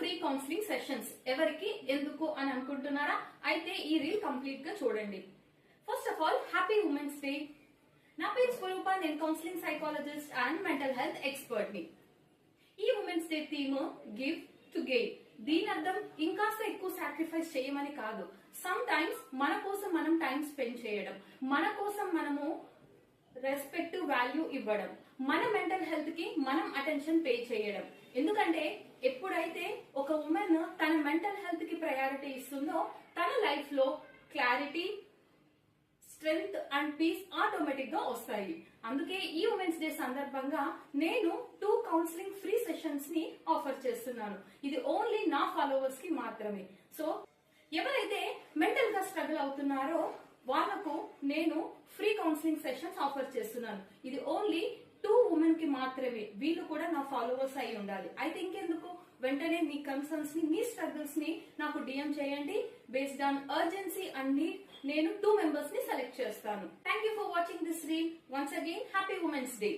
Free counselling sessions ఎవరికి ఎందుకు అని అనుకుంటున్నారా? అయితే ఈ రీల్ కంప్లీట్ గా చూడండి. First of all happy women's day. నా పేరు స్వరూప, నేను counselling psychologist and mental health expert ని. ఈ women's day theme give to gain. దీని అర్థం ఇంకాస్త ఎక్కువ సాక్రిఫైస్ చేయమని కాదు. సమ్ టైమ్స్ మన కోసం మనం టైం స్పెండ్ చేయడం, మన కోసం మనము రెస్పెక్ట్ వాల్యూ ఇవ్వడం, మన మెంటల్ హెల్త్ కి మనం అటెన్షన్ పే చేయడం. ఎందుకంటే ఎప్పుడైతే ఒక ఉమెన్ తన మెంటల్ హెల్త్ కి ప్రయారిటీ ఇస్తుందో తన లైఫ్ లో clarity, strength and peace automatic గా వస్తాయి. అందుకే ఈ ఉమెన్స్ డే సందర్భంగా నేను 2 కౌన్సిలింగ్ ఫ్రీ సెషన్స్ ని ఆఫర్ చేస్తున్నాను. ఇది ఓన్లీ నా ఫాలోవర్స్ కి మాత్రమే. సో ఎవరైతే మెంటల్ గా స్ట్రగుల్ అవుతున్నారో వాళ్లకు నేను ఫ్రీ కౌన్సిలింగ్ సెషన్స్ ఆఫర్ చేస్తున్నాను. ఇది ఓన్లీ 2 ఉమెన్ కి మాత్రమే. వీళ్ళు కూడా నా ఫాలోవర్స్ అయి ఉండాలి. అయితే ఇంకెందుకు, వెంటనే మీ కన్సర్న్స్ ని, మీ స్ట్రగుల్స్ ని నాకు డిఎం చేయండి. Based on urgency and need నేను 2 మెంబర్స్ ని సెలెక్ట్ చేస్తాను. Thank you for watching this reel. Once again happy women's day.